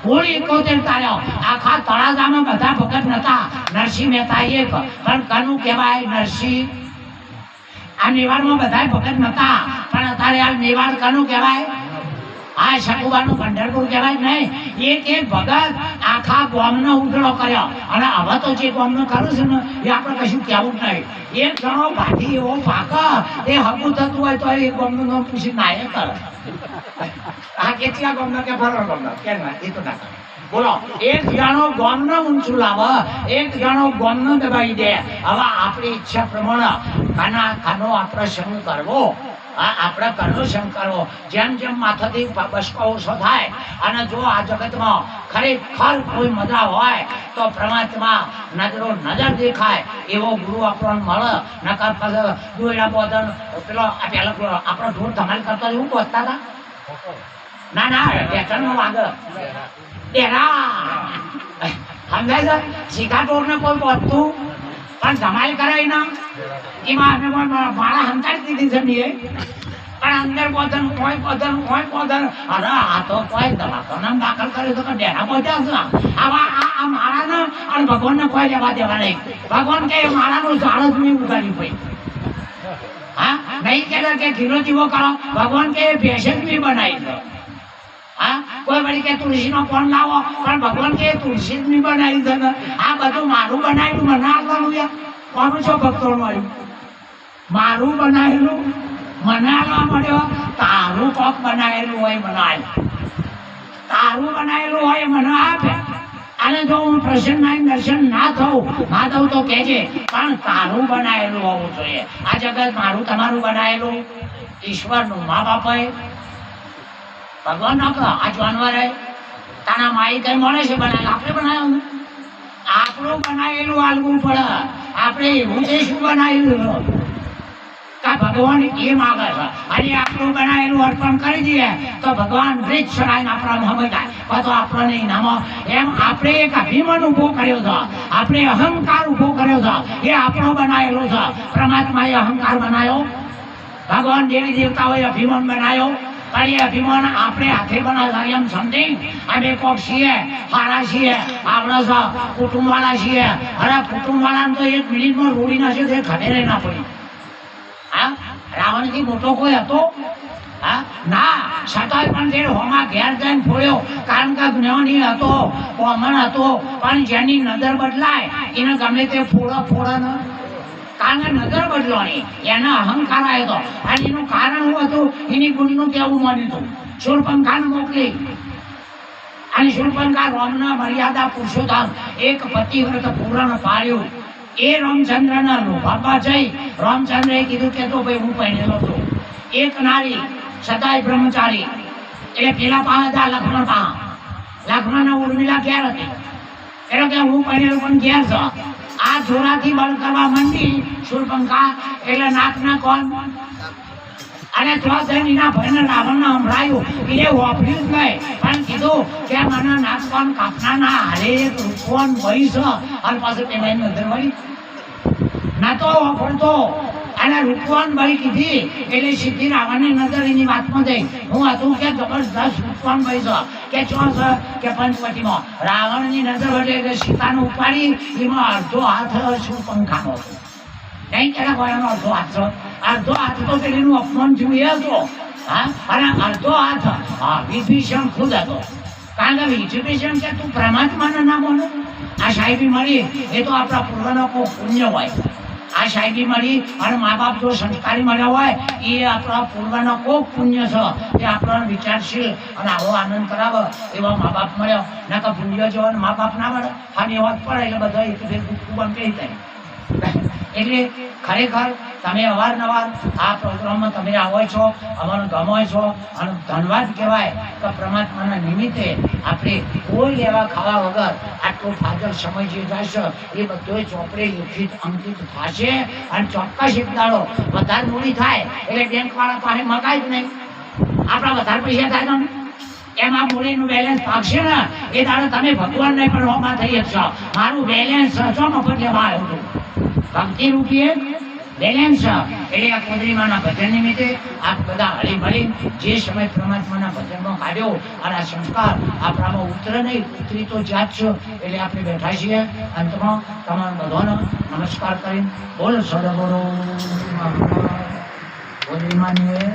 કુળ 71 તાર્યો. આખા તળાજામાં બધા ભગત નતા, નરસિંહ મહેતા એક પણ કનું કહેવાય નરસિંહ. આ મેવાડમાં બધા ભગત નતા પણ અત્યારે આ મેવાડ કનું કહેવાય? આ શકુબાનું પંઢરપુર કહેવાય નહીં. એક ભગત આખા ગામનો ઉજળો કર્યો. અને હવે તો જે ગામનો કરું છે ને એ આપણે કશું કહેવું જ નહીં. એક જણો ભાટી એવો પાક એ હકું થતું હોય તો એ ગામનું નામ પૂછી નાયક કરે. આ કેટલા ગામનો કે ફરવા ગામનો કે ના એ તો ના કરે. બોલો, એક જણો ગામનો ઊંચું લાવે, એક જણો ગામનો દબાઈ દે. હવે આપણી ઈચ્છા પ્રમાણે કાનો આપણે સંગ કરવો, આપણે ઘરનો સંગ કરવો. જેમ જેમ માથાથી બસકો ઓછો થાય અને જો આ જગતમાં ખરેખર કોઈ મજા હોય તો પરમાત્મા નજર દેખાય એવો ગુરુ આપણને મળે. નકર પછી દોયડા બોધન પેલો પેલા આપણો ઢોર ધમાલ કરતા એવું પહોંચતા હતા. ના ના પેટર્ન વાગે સમજાય છે. શીખા ઢોરને કોઈ પહોંચતું પણ ધમાલ કરાય ના એમાં અમે માળા હંતાડી દીધી છે. પણ અંદર બોધન કોઈ બોધન કોઈ બોધન અરે આ તો કોઈ દવાખાના દાખલ કર્યો તો કે ડેરા પહોંચ્યા છે. આવા આ માળાને અને ભગવાનને કોઈ લેવા દેવા નહીં. ભગવાન કે માળાનું ઝાડ જ નહીં ઉગાડ્યું ભાઈ. હા નહીં કહેતા કે ઘીનો દીવો કરો, ભગવાન કે ભેંસ જ નહીં બનાવી દો. હા કોઈ વળી કે તુલસીનો કોણ લાવો, પણ ભગવાન કે તુલસી જ નહીં બનાવી દે. આ બધું મારું બનાવેલું મને આપવાનું યાર કોનું છો ભક્તોનું આવ્યું? મારું બનાવેલું મને આવવા મળ્યો. તારું કોક બનાવેલું હોય મને આપ, તારું બનાવેલું હોય મને આપે. અને જો હું પ્રસન્ન દર્શન ના થવું ના દઉં તો કહેજે, પણ તારું બનાવેલું હોવું જોઈએ. આ જગત મારું તમારું બનાવેલું ઈશ્વરનું મા બાપે ભગવાન ના કહો આ જાનવર તારા માઈ કઈ મળે છે બનાવેલું, આપણે બનાવ્યું આપણું બનાવેલું હાલવું પડે. આપણે એવું છે શું બનાવેલું કા ભગવાન એ માગે છે અને આપણું બનાવેલું અર્પણ કરી દઈએ તો ભગવાન બ્રિજ ચડાવીને આપણા મોહમ્મદ જાય તો આપણને ઇનામો. એમ આપણે એક અભિમાન ઉભો કર્યો છે, આપણે અહંકાર ઉભો કર્યો છે, એ આપણો બનાવેલો છે. પરમાત્માએ અહંકાર બનાવ્યો, ભગવાન દેવી દેવતાઓએ અભિમાન બનાવ્યો, પણ એ અભિમાન આપણે હાથે બનાવ્યા. એમ સમજી અમે કોક છીએ, હારા છીએ, આપણે કુટુંબવાળા છીએ. અરે કુટુંબવાળાને તો એક મિનિટમાં રોડી નાખ્યો તો ખડેરે ના પડી. હા રાવણથી મોટો કોઈ હતો? હા ના, છતાંય પણ તે હોમાં ઘેર જઈને ફોડ્યો, કારણ કે જ્ઞાની હતો, કોમન હતો. પણ જેની નજર બદલાય એને ગમે તે ફોડે ને, કારણ કે નજર બદલવાની એના અહંકાર આવ્યો હતો. અને એનું કારણ શું હતું? એની ગુણનું કેવું માન્યું હતું. શૂર્પણખાને મોકલી અને શૂર્પણખા રામના મર્યાદા પુરુષોત્તમ એક પતિવ્રત પૂરણ પાડ્યું. એ રામચંદ્રના લોભાપા જઈ રામચંદ્રએ કીધું કે તો ભાઈ હું પહેરેલો છું. એક નારી સદાય બ્રહ્મચારી એટલે પેલા પાસે લક્ષ્મણ પાસે, લક્ષ્મણના ઉર્મિલા ઘેર હતી એટલે કે હું પહેરેલો પણ ઘેર છો. આ જોરાથી બળ કરવા માંડી શૂર્પણખા એટલે નાકના કોણ અને એના ભાઈને રાવણને સંભળાયું. એ વાપર્યું જ નહીં પણ કીધું કે મને નાક કોણ કાપના ના હારે રૂપવાન ભય છે. અને પાછું પેલા નજર વળી ના તો વાપરતો અને રૂપવાન ભય કીધી એટલે સીધી રાવણની નજર એની વાતમાં જઈ. હું હતું કે જબરદસ્ત રૂપવાન ભય છે કે ચો છે કે પંચવટીમાં. રાવણની નજર વડે એટલે સીતાને ઉપાડી એમાં અડધો હાથ શૂર્પણખાનો હતો. નહીં કેલા કોઈનો અડધો હાથ છે? અડધો હાથ તો પેલીનું અપમાન જોઈએ હતો. હા અને અડધો હાથ વિભીષણ ખુદ હતો. કારણ કે વિભીષણ કે તું પરમાત્માના નામ બોલો. આ સાહેબી મળી એ તો આપણા પૂર્વનો કોઈ પુણ્ય હોય. આ સાહેબી મળી અને મા બાપ જો સંસ્કારી મળ્યા હોય એ આપણા પૂર્વનો ખૂબ પુણ્ય છે એ આપણને વિચારશીલ અને આવો આનંદ કરાવે એવા મા બાપ મળ્યો ના તો પુણ્ય જેવો મા બાપ ના મળે અને એવા જ પડે એટલે બધા એક બંધ થઈ જાય. એટલે ખરેખર તમે અવારનવાર આ પ્રોગ્રામમાં તમે આવો છો, અમારું ગમો છો અને ધન્યવાદ કહેવાય કે પરમાત્માના નિમિત્તે આપણે કોઈ એવા ખાવા વગર આટલો ફાજલ સમય જે જશે એ બધો ચોપડે લિખિત અંકિત થશે અને ચોક્કસ એક દાડો વધારે મૂડી થાય એટલે બેંકવાળા પાસે મગાય જ નહીં. આપણા વધારે પૈસા થાય તો એમાં મૂડીનું બેલેન્સ ભાગશે ને એ દાડો તમે ભગવાનને પણ હોમાં થઈ શકશો. મારું બેલેન્સ છો મફત લેવા આવ્યો છું ભક્તિ રૂપીએ બેલેન્સ. એટલે આ કોદરીમાના ભજન નિમિત્તે આપ બધા હળી મળી જે સમય પરમાત્માના ભજનમાં કાઢ્યો અને આ સંસ્કાર આપણામાં ઉતરે નહીં, ઉતરી તો જાત છે એટલે આપણે બેઠા છીએ. અંતમાં તમારા બધાનો નમસ્કાર કરીને બોલ સદગુરુ કોદરીમાની